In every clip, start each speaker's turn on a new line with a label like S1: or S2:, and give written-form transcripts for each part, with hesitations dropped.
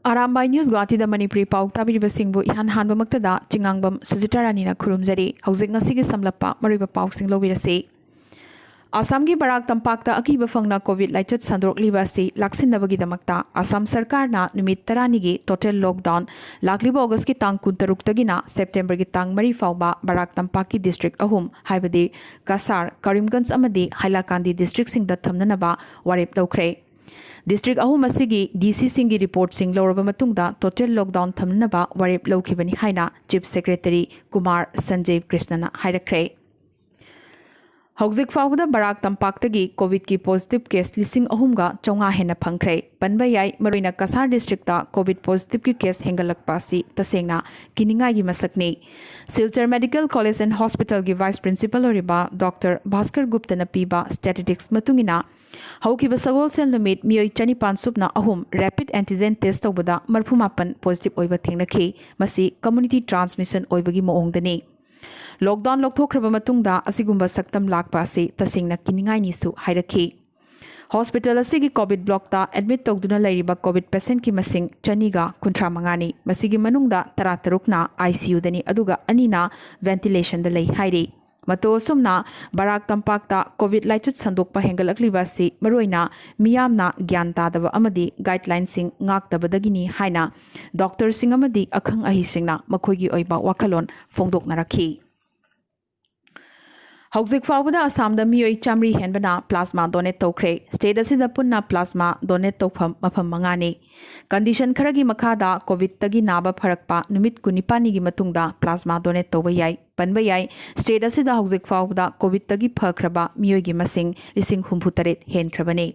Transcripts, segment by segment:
S1: Arambai News Guwahati da Manipuri Pao tabiriba singbu ihan hanba maktada Chingangbam Sujitarani na khurumjari hauzik ngasigi samlappa mariba pau sing lobirase Assam gi barak tampakta akiba fangna COVID laichut sandrokliba asi laksinabagi damakta Assam sarkar na numit tarani gi total lockdown lakliba August ki tang 13 tagina September gi tang mari fauba barak tampaki district ahum haibadi Kasar Karimganj amadi Hailakandi district sing da thamnanaba warep lawkhre District ahum asigi DC singi report sing loraba matungda total lockdown thamnaba warep lawkhibani haina Chief Secretary Kumar Sanjay Krishnana hairakre Hauzik fawda barak tampaktagi COVID ki positive case lising ahumga chonga hena phangkhre panba yai maroina Kasar district ta COVID positive ki case hengalakpa si tasengna kiningai gi masakni Silchar Medical College and Hospital gi Vice Principal oriba Dr. Bhaskar Gupta na piba statistics matungina Haukiba sagol sen limit miyoi chanipan supna ahum rapid antigen test tawbada marfumapan positive oiba thengnakhi masi community transmission oibagi moongdani Lockdown lokthokraba matungda asigumba saktam lakpa ase tasengna kiningai ni su hairakhi Hospital asigi COVID block ta admit tawduna lairiba COVID patient ki masing chaniga kuntra mangani masigi manungda 13 na ICU dani aduga anina ventilation da lei hairi Mato sumna barak tampakta COVID laichut sandokpa hengalakliba si maroina miyamna gyan tadaba amadi guideline sing ngaktabadagini haina doctor sing amadi akhang ahi singna makhoigi oiba wakalon fongdoknarakhi Hauzik fawda Assam da miyoi chamri henbana plasma donate tawkhre state asida punna plasma donate tawpham mafam mangani condition kharagi makhada covid tagi naba pharakpa numit kunipani gi matungda plasma donate tawba yai panba yai state asida hauzik fawda covid tagi phakhraba miyoi gi masing lising humphutaret henkhrabani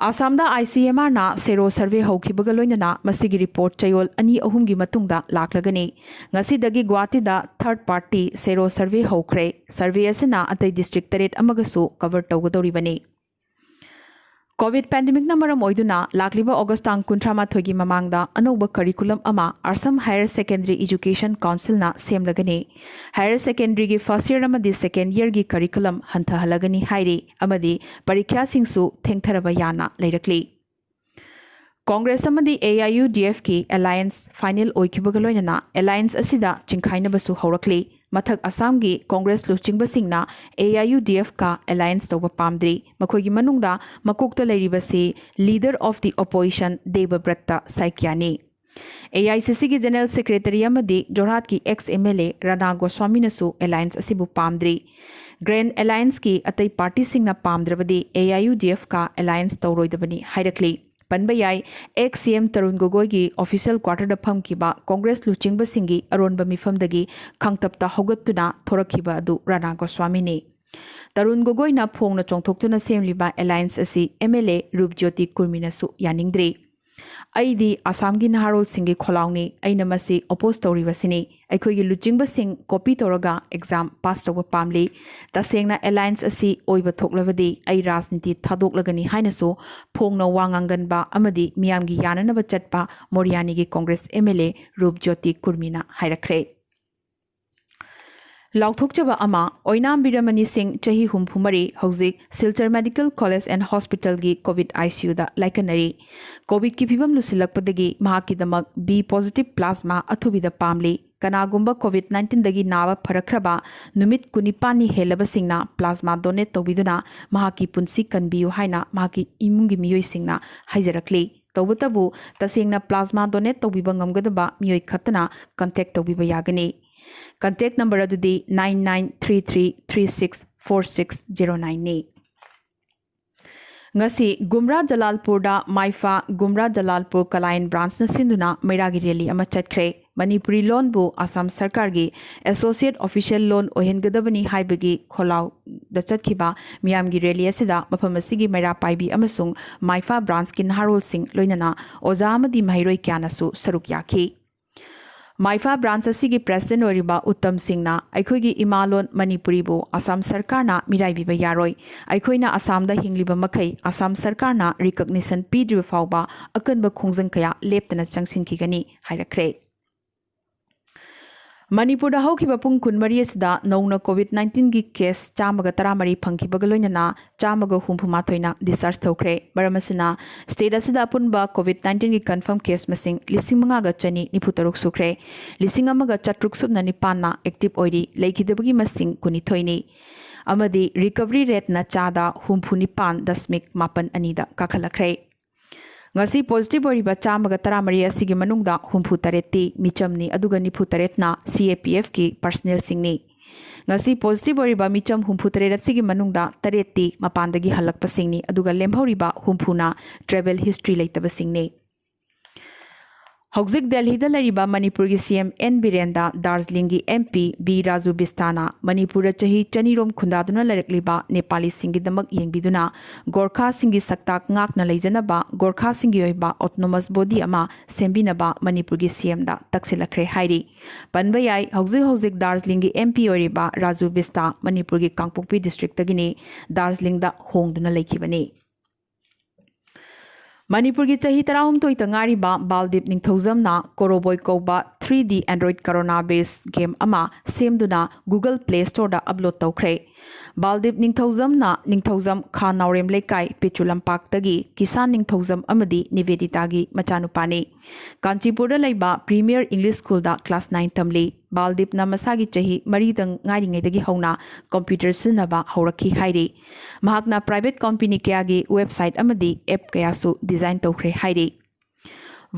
S1: Assam da ICMR na sero survey haukibaga loinana masigi report chayol ani ahum gi matungda laklagani ngasi dagi Guwahati da third party sero survey haukhre survey asina atai district taret amagasu cover tawgadoribani COVID pandemic na maram oiduna lakliba August tang 13 gi mamangda anoba curriculum ama Assam Higher Secondary Education Council na semlagani Higher Secondary gi first year amadi second year gi curriculum hanthahalagani hairi amadi parikya singsu thengtharaba yana leirakli Congress amadi AIUDF ki alliance final oikibaga loinana alliance asida chingkhaina basu haurakli Mathak Assam gi Congress luchingba singna AIUDF ka alliance tawba pamdri makhoigi manungda makokta leiribasi leader of the opposition Debabrata Saikyani AICC gi general secretary amadi Jorhat ki ex MLA Rana Goswami nasu alliance asibu pamdri Grand Alliance ki atai party singna pamdrabadi AIUDF ka alliance tawroidabani hairakli Panbayai ex CM Tarun Gogoi gi official quarter da phamkiba Congress luchingba singi aronba mifamdagi khangtapta hogattuna thorakhiba adu Rana Goswami ni Tarun Gogoi na phongna chongthoktuna semliba alliance asi MLA Rupjyoti Kurmina su yaningdri Aidi Assam gi naharol singi kholaungni aina masi oppose toribasini aikhoigi luchingba sing copy toraga exam pass toba pamli tasengna alliance asi oiba thoklabadi ai rajniti thadoklagani hainasu phongna wanganganba amadi miyamgi yananaba chatpa Moriani gi Congress MLA Rupjyoti Kurmina hairakre Lauthokchaba ama Oinam Biramani Singh chahi humphumari hauzik Silchar Medical College and Hospital gi COVID ICU da laikanari COVID ki phibam lusilakpadagi mahakidamak B positive plasma athubi da pamli kanagumba COVID-19 dagi naba pharakraba numit kunipani helabasingna plasma donate tawbiduna mahaki punsi kanbiyu haina mahaki imungi miyoi singna haijarakli tawbatabu tasengna plasma donate tawbiba ngamgadaba miyoi khatana contact tawbiba yagani Contact number adudi 9933364609 ni. Ngasi Gumra Jalalpur da Maifa Gumra Jalalpur Kalayan branch na sinduna Mairagi rally ama chatkre Manipuri loan bu Assam Sarkar gi associate official loan ohengadabani haibagi kholau da chatkhiba miyam gi rally asida mafam asigi Maira paibi amasung Maifa branch ki naharol sing loinana oja amadi mahairoi kyanasu saruk yakhi Maifa branch asigi president oriba Uttam Singh na aikhoigi imalon Manipuri bu Assam Sarkar na mirai biba yaroi aikhoina Assam da hingliba makai Assam Sarkar na recognition pidriba fawba akanba khongjang kaya leptana changsin khigani hairakre Manipur da hauki bapung kun mari asida nongna COVID-19 gi case chamaga taramari phangki bagaloina chamaga humpuma thoina discharge thokre baramasina state asida punba COVID-19 gi confirm case masing lising manga ga chani niputaruk sukre lising amaga chatruk subna nipanna active oiri leikidabagi masing kuni thoini amadi recovery rate na chada humpu nipan dasmik mapan anida kakhalakre ngasi positive oriba chamaga taramari asigi manungda humpu tareti michamni aduga nipu taretna CAPF ki personnel singni ngasi positive oriba micham humpu taret asigi manungda tareti mapandagi halakpa singni aduga lemhoriba humpuna travel history leitaba singni Hauzik Delhi da lariba Manipur gi CM N Birenda Darjeeling gi MP B Raju Bistana Manipur chahi chanirom khundaduna larakliba Nepali singi damak yengbiduna Gorkha singi saktak ngak na leijanaba Gorkha singi oiba autonomous body ama sembinaba Manipur gi CM da taksilakre hairi panbayai hauzik Darjeeling gi MP oriba Raju Bista Manipur gi Kangpokpi district tagini Darjeeling da hongduna leikibani Manipur gi chahi tarahum toi tangariba Baldip Ningthozamna Koroboi Koba 3D Android Corona based game ama semduna Google Play Store da upload tawkhre Baldip Ningthozam Kha Naurem Lekai Pichulampak tagi Kisan Ningthozam amadi Nivedita gi machanupani Kanchipur da laiba Premier English School da class 9 tamli Baldip na masagi chahi maridang ngaringai dagi hauna computer sinaba haurakhi hairi mahakna private company kayagi website amadi app kayasu design tawkhre hairi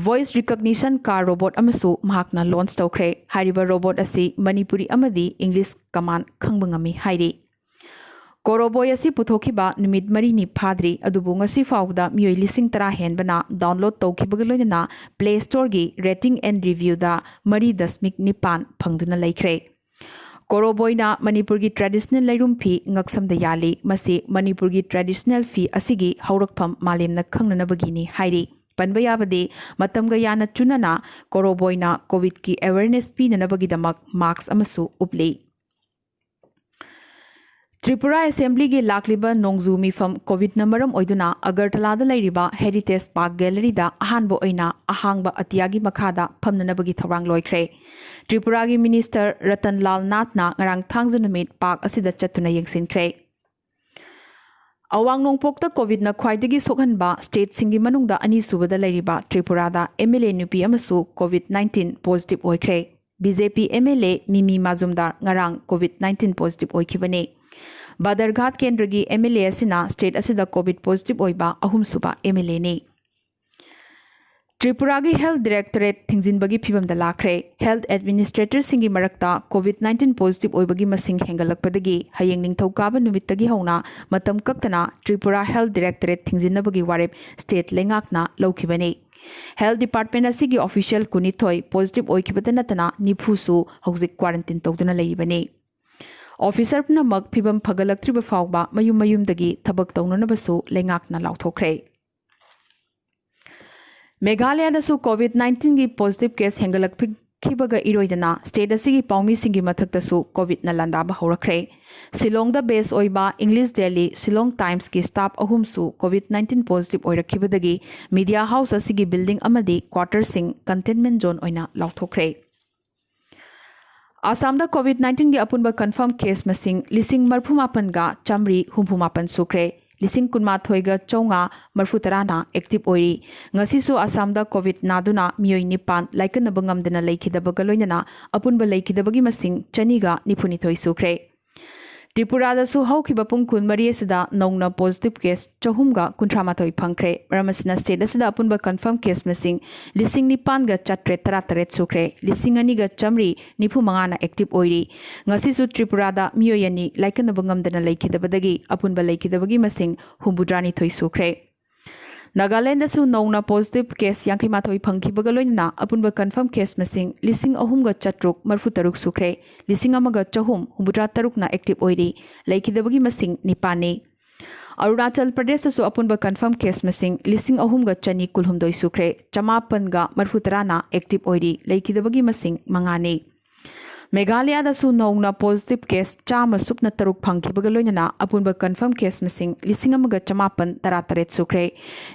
S1: Voice recognition car robot amasu mahakna launch tawkhre hariba robot asi Manipuri amadi English command khangbangami hairi Koroboi asi puthokiba numit marini phadri adubu ngasi fawda mioi lising tara henbana download tawkibagaloina Play Store gi rating and review da mari dasmik nipan phangduna laikre Koroboi na Manipur gi traditional lairum phi ngaksam da yali masi Manipur gi traditional phi asigi haurakpham malemna khangnana bagini hairi panbayabade matamga yana chunana Koroboi na COVID ki awareness pi nanabagi damak marks amasu uplei Tripura Assembly gi lakliba nongzu mifam COVID namaram oiduna Agartala da lairiba Heritage Park Gallery da ahanbo oina ahangba atiyagi makhada phamnanabagi thawrang loikre Tripura gi Minister Ratan Lal Nath na ngarang thangzunamit park asida chatuna yengsinkre Awang nongpokta COVID na khwaidagi sokhanba state singi manungda ani subada lairiba Tripura da MLA nupi amasu COVID-19 positive oikre BJP MLA Mimi Mazumdar ngarang COVID-19 positive oikibane Badarghat Kendra gi MLA asina state asida COVID positive oiba ahum suba MLA ne Tripura gi Health Directorate thingzinbagi phibam da lakre Health Administrator singi marakta COVID-19 positive oibagi masing hengalakpadagi hayeng ningthokaba numittagi hauna matam kaktana Tripura Health Directorate thingzinnabagi warep state lengakna laukibane Health Department asigi official kunithoi positive oikibata natana nifusu hauzik quarantine tawduna leibane Officer namak phibam phagalaktriba fawba mayum thabak tawnanabasu lengakna lauthokre Meghalaya dasu COVID-19 gi positive case hengalakhibaga iroidana state asigi paumi singi mathaktasu COVID na landaba horakre Silong da base oiba English Daily Silong Times ki staff ahumsu COVID-19 positive oirakhibadagi media house asigi building amadi quarter sing containment zone oina lauthokre Assam da COVID-19 gi apunba confirm case masing lising marphumapan ga chamri humpumapan sukre lising kunmathoi ga chonga marfutarana active oiri ngasi su Assam da COVID naduna mioi nipan laikan bangamdana laikhidaba galoinana apunba laikhidabagi masing chaniga nipunithoi sukre Tripura da su haukiba pungkun mari asida nongna positive case chahumga kuntramathoi phangkre ramasina state asida apunba confirm case masing lising nipan ga chatre tarataret sukre lising ani ga chamri nipu mangana active oiri ngasi su Tripura da miyoyani laikan bangamdana laikhidabadagi apunba laikhidabagi masing humbudrani thoi sukre Nagaland su nongna positive case yankhimathoi phangkhibagaloina apunba confirm case masing lising ahumga chatruk marfutaruk sukre lising amaga chahum humbudra taruk na active oiri laikhidabagi masing nipani Arunachal Pradesh su apunba confirm case masing lising ahumga chani kulhumdoi sukre chamapan ga marfutarana active oiri laikhidabagi masing mangani Meghalayadasu nauna positive case chama supna taruk phangkhibaga loinana apunba confirm case masing lising amaga chamapan tarataret sukre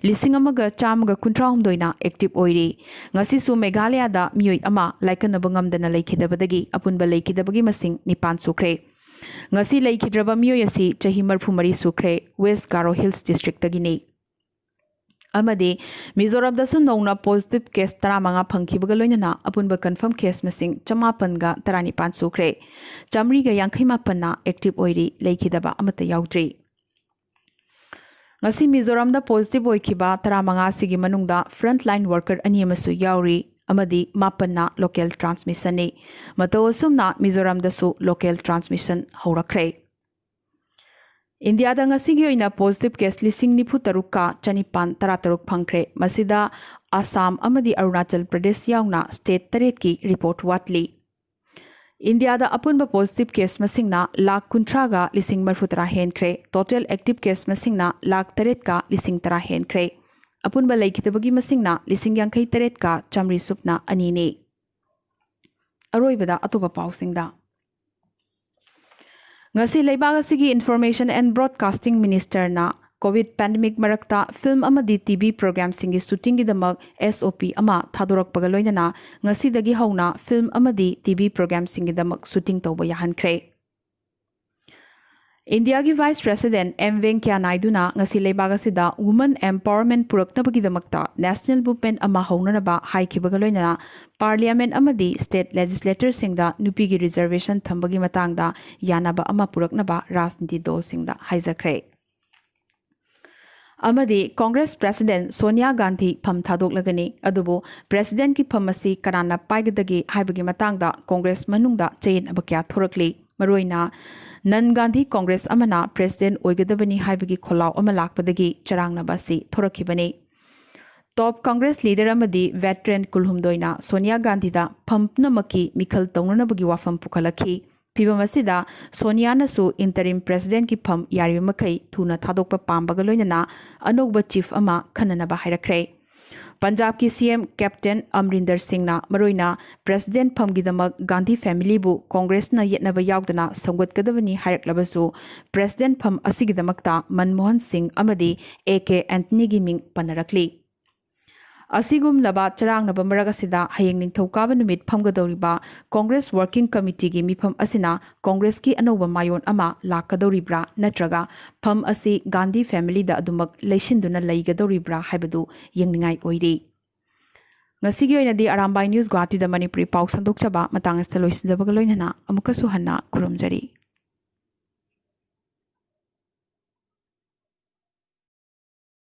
S1: lising amaga chamaga kuntraum doina active oiri ngasi su Meghalayada miyoi ama laikanaba ngamdana leikhidabadagi apunba leikhidabagi masing nipan sukre ngasi leikidraba miyoi asi chahi marphumari sukre West Garo Hills district tagini amadi Mizoram dasu nauna positive case taramanga phangkhibaga loinana apunba confirm case masing chamapan ga taranipan sukre chamri ga yankhimapan na active oiri leikhidaba amata yaudri ngasi Mizoram da positive oikhiba taramanga sigi manungda frontline worker ani amasu yauri amadi mapan na local transmission ni matawasumna Mizoram dasu local transmission horakre India da ngasigi oina positive case lising nifu taruka chanipan tarataruk phangkre masida Assam amadi Arunachal Pradesh yauna state taret ki report watli India da apunba positive case masingna lakh kuntraga lising marfutara henkre total active case masingna lakh taret ka lising tara henkre apunba laikhitabagi masingna lising yankhai taret ka chamri supna ani ne aroibada atoba pausingda ngasi leibag asigi Information and Broadcasting Minister na COVID pandemic marakta film amadi TV program singi shooting gidamak SOP ama thadorak pagaloina ngasi dagi hauna film amadi TV program singi damak shooting toba yahankre India ki Vice President M Venkaiah Naidu na ngasi leibag asida women empowerment puraknabagi damakta national movement ama haunanaba haikibagaloina Parliament amadi state legislator singda nupi gi reservation thambagi matangda yanaba ama puraknaba rajniti dol singda haijakre amadi Congress President Sonia Gandhi pham thadoklagani adubu President ki pham asi kanana paigadagi haibagi matangda Congress manungda chain abakya thorakli maroina Nan Gandhi Congress amana President oigadabani haibagi kholau ama lakpadagi charangnaba si thorakibani Top Congress leader amadi veteran kulhumdoina Sonia Gandhi da phampnamaki mikhal taunanabagi wafam pukhalakhi Pibamasida Sonia nasu interim president ki pham yari makai thuna thadokpa pambaga loinana anogba chief ama khananaba hairakre Punjab ki CM Captain Amrinder Singh na maroina president pham gidamak Gandhi family bu Congress na yetnaba yaudana samgat kadabani hairaklabasu president pham asigidamakta Manmohan Singh amadi AK Anthony gi ming panarakli Asigum laba charangnaba maragasida hayeng ningthokaba numit phamgadoriba Congress Working Committee gi mifam asina Congress ki anoba mayon ama lakadoribra natraga pham asi Gandhi family da adumak leishinduna leigadoribra haibadu yengningai oiri ngasigi oinadi Arambai News Guwahati da Manipuri Pao sandokchaba matang asta loisidabagaloinana amukasu hanna kurumjari